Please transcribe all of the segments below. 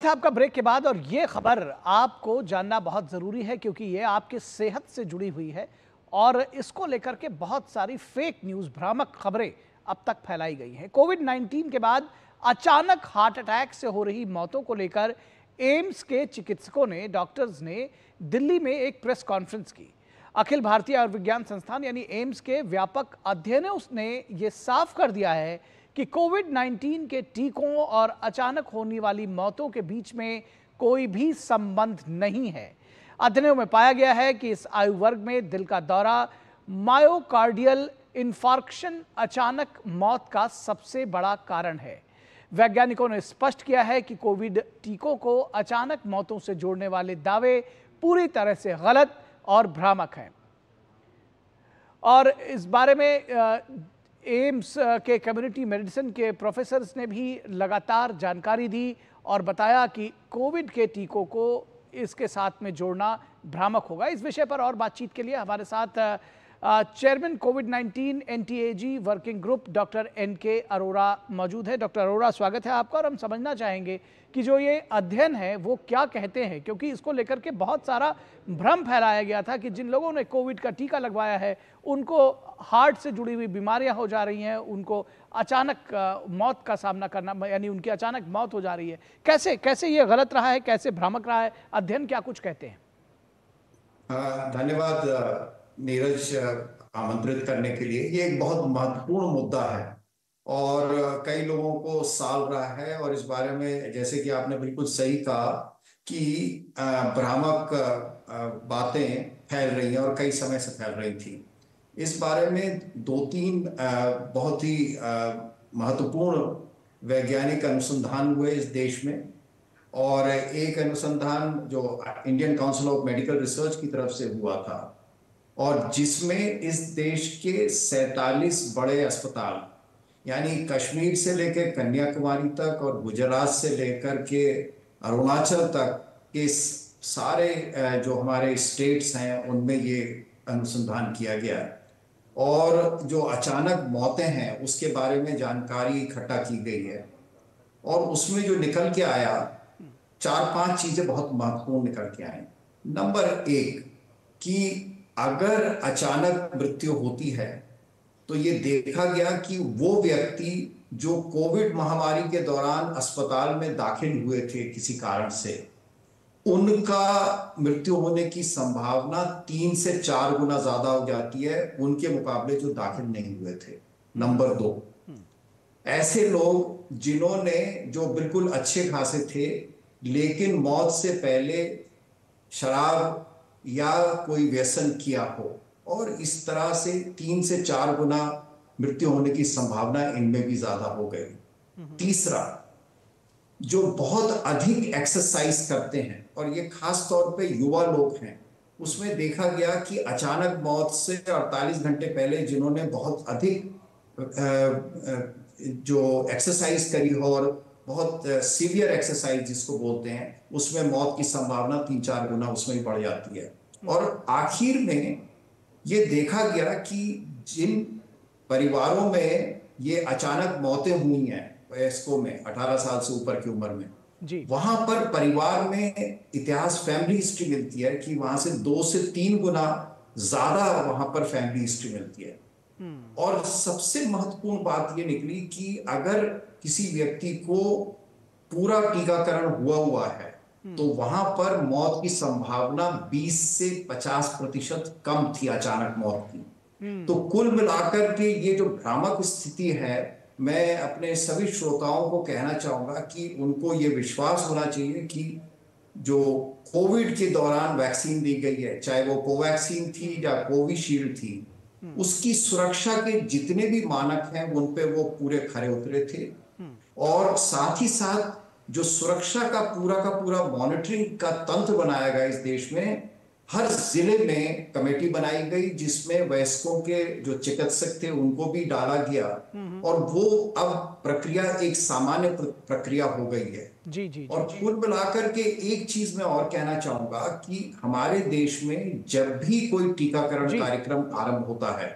था आपका ब्रेक के बाद और ये खबर आपको जानना बहुत ज़रूरी है क्योंकि ये आपकी सेहत से जुड़ी हुई है और इसको लेकर के बहुत सारी फेक न्यूज़ भ्रामक खबरें अब तक फैलाई गई हैं। कोविड-19 के बाद अचानक हार्ट अटैक से हो रही मौतों को लेकर एम्स के चिकित्सकों ने डॉक्टर्स ने दिल्ली में एक प्रेस कॉन्फ्रेंस की। अखिल भारतीय आयुर्विज्ञान संस्थान यानी एम्स के व्यापक अध्ययनों ने ये साफ कर दिया है कि कोविड-19 के टीकों और अचानक होने वाली मौतों के बीच में कोई भी संबंध नहीं है। अध्ययनों में पाया गया है कि इस आयु वर्ग में दिल का दौरा, मायोकार्डियल इंफार्क्शन अचानक मौत का सबसे बड़ा कारण है। वैज्ञानिकों ने स्पष्ट किया है कि कोविड टीकों को अचानक मौतों से जोड़ने वाले दावे पूरी तरह से गलत और भ्रामक हैं। और इस बारे में एम्स के कम्युनिटी मेडिसिन के प्रोफेसर्स ने भी लगातार जानकारी दी और बताया कि कोविड के टीकों को इसके साथ में जोड़ना भ्रामक होगा। इस विषय पर और बातचीत के लिए हमारे साथ चेयरमैन कोविड-19 NTAG working group doctor NK Arora मौजूद है। डॉक्टर अरोरा, स्वागत है आपका और हम समझना चाहेंगे कि जो ये अध्ययन है वो क्या कहते हैं, क्योंकि इसको लेकर के बहुत सारा भ्रम फैलाया गया था कि जिन लोगों ने कोविड का टीका लगवाया है उनको हार्ट से जुड़ी हुई बीमारियां हो जा रही हैं, उनको अचानक मौत का सामना करना, यानी उनकी अचानक मौत हो जा रही है। कैसे कैसे ये गलत रहा है, कैसे भ्रामक रहा है, अध्ययन क्या कुछ कहते हैं? धन्यवाद नीरज, आमंत्रित करने के लिए। ये एक बहुत महत्वपूर्ण मुद्दा है और कई लोगों को साल रहा है और इस बारे में, जैसे कि आपने बिल्कुल सही कहा, कि भ्रामक बातें फैल रही हैं और कई समय से फैल रही थी। इस बारे में दो तीन बहुत ही महत्वपूर्ण वैज्ञानिक अनुसंधान हुए इस देश में और एक अनुसंधान जो Indian council of medical research की तरफ से हुआ था और जिसमें इस देश के 47 बड़े अस्पताल, यानी कश्मीर से लेकर कन्याकुमारी तक और गुजरात से लेकर के अरुणाचल तक के सारे जो हमारे स्टेट्स हैं उनमें ये अनुसंधान किया गया और जो अचानक मौतें हैं उसके बारे में जानकारी इकट्ठा की गई है। और उसमें जो निकल के आया, 4-5 चीजें बहुत महत्वपूर्ण निकल के आए। नंबर एक, कि अगर अचानक मृत्यु होती है तो ये देखा गया कि वो व्यक्ति जो कोविड महामारी के दौरान अस्पताल में दाखिल हुए थे किसी कारण से, उनका मृत्यु होने की संभावना 3 से 4 गुना ज्यादा हो जाती है उनके मुकाबले जो दाखिल नहीं हुए थे। नंबर दो, ऐसे लोग जिन्होंने, जो बिल्कुल अच्छे खासे थे लेकिन मौत से पहले शराब या कोई व्यसन किया हो, और इस तरह से 3 से 4 गुना मृत्यु होने की संभावना इनमें भी ज्यादा हो गई। तीसरा, जो बहुत अधिक एक्सरसाइज करते हैं और ये खास तौर पे युवा लोग हैं, उसमें देखा गया कि अचानक मौत से 48 घंटे पहले जिन्होंने बहुत अधिक जो एक्सरसाइज करी हो और बहुत सीवियर एक्सरसाइज जिसको बोलते हैं, उसमें मौत की संभावना 3-4 गुना उसमें ही बढ़ जाती है। और आखिर में ये देखा गया कि जिन परिवारों में ये अचानक मौतें हुई हैं, वयस्कों में 18 साल से ऊपर की उम्र में, वहां पर परिवार में इतिहास, फैमिली हिस्ट्री मिलती है कि वहां से 2 से 3 गुना ज्यादा वहां पर फैमिली हिस्ट्री मिलती है। और सबसे महत्वपूर्ण बात ये निकली कि अगर किसी व्यक्ति को पूरा टीकाकरण हुआ है तो वहां पर मौत की संभावना 20 से 50% कम थी अचानक मौत की। तो कुल मिलाकर के ये जो भ्रामक स्थिति है, मैं अपने सभी श्रोताओं को कहना चाहूंगा कि उनको ये विश्वास होना चाहिए कि जो कोविड के दौरान वैक्सीन दी गई है, चाहे वो कोवैक्सीन थी या कोविशील्ड थी, उसकी सुरक्षा के जितने भी मानक हैं उन पे वो पूरे खरे उतरे थे। और साथ ही साथ जो सुरक्षा का पूरा मॉनिटरिंग का तंत्र बनाया गया इस देश में, हर जिले में कमेटी बनाई गई जिसमें वयस्कों के जो चिकित्सक थे उनको भी डाला गया और वो अब प्रक्रिया एक सामान्य प्रक्रिया हो गई है। और कुल मिलाकर के एक चीज मैं और कहना चाहूंगा कि हमारे देश में जब भी कोई टीकाकरण कार्यक्रम आरंभ होता है,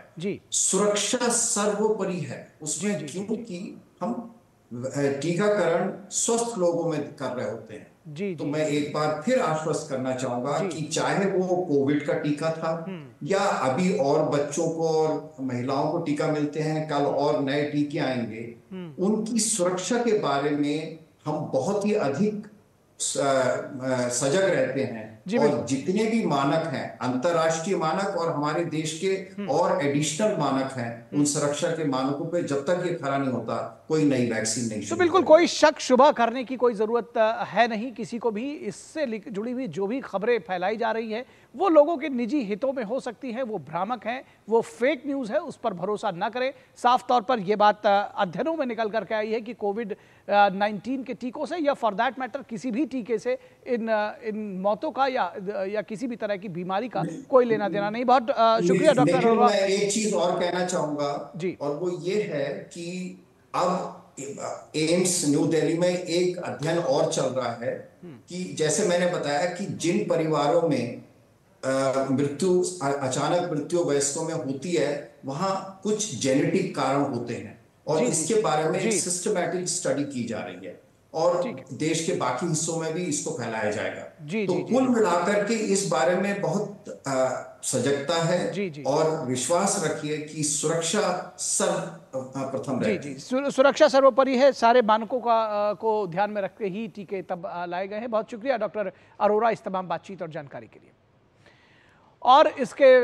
सुरक्षा सर्वोपरि है उसमें, क्योंकि हम टीकाकरण स्वस्थ लोगों में कर रहे होते हैं। जी तो जी मैं एक बार फिर आश्वस्त करना चाहूंगा जी। कि चाहे वो कोविड का टीका था या अभी और बच्चों को और महिलाओं को टीका मिलते हैं, कल और नए टीके आएंगे, उनकी सुरक्षा के बारे में हम बहुत ही अधिक सजग रहते हैं। जी और बिल्कुल। जितने भी मानक हैं, अंतर्राष्ट्रीय मानक और हमारे देश के और एडिशनल मानक हैं, उन सुरक्षा के मानकों पे जब तक ये खरा नहीं होता, कोई नई वैक्सीन नहीं तो शुरू बिल्कुल करेगा। कोई शक शुबा करने की कोई ज़रूरत है नहीं किसी को भी। इससे जुड़ी हुई जो भी खबरें फैलाई जा रही है वो लोगों के निजी हितों में हो सकती है, वो भ्रामक हैं, वो फेक न्यूज़ है, उस पर भरोसा ना करें। साफ तौर पर यह बात अध्ययनों में निकल करके आई है कि कोविड 19 के टीकों से या फॉर दैट मैटर किसी भी टीके से इन मौतों का या किसी भी तरह की बीमारी का कोई लेना देना नहीं। बहुत शुक्रिया डॉक्टर लेकिन अरोड़ा। मैं एक चीज और कहना चाहूंगा, जी और वो ये है कि अब एम्स न्यू दिल्ली में एक अध्ययन और चल रहा है कि जैसे मैंने बताया कि जिन परिवारों में अचानक मृत्यु वयस्कों में होती है, वहां कुछ जेनेटिक कारण होते हैं, और जी जी इसके बारे में एक जी। सिस्टमैटिक स्टडी की जा रही है, और ठीक है। देश के बाकी हिस्सों में भी इसको फैलाया जाएगा। जी तो जी जी कुल जी मिलाकर के इस बारे में बहुत सजगता है, जी जी जी और विश्वास रखिए कि सुरक्षा सर्वप्रथम जी रहती जी। है। सुरक्षा सर्वोपरि है। सारे मानकों को ध्यान में रख के ही टीके तब लाए गए हैं। बहुत शुक्रिया डॉक्टर अरोड़ा इस तमाम बातचीत और जानकारी के लिए। और इसके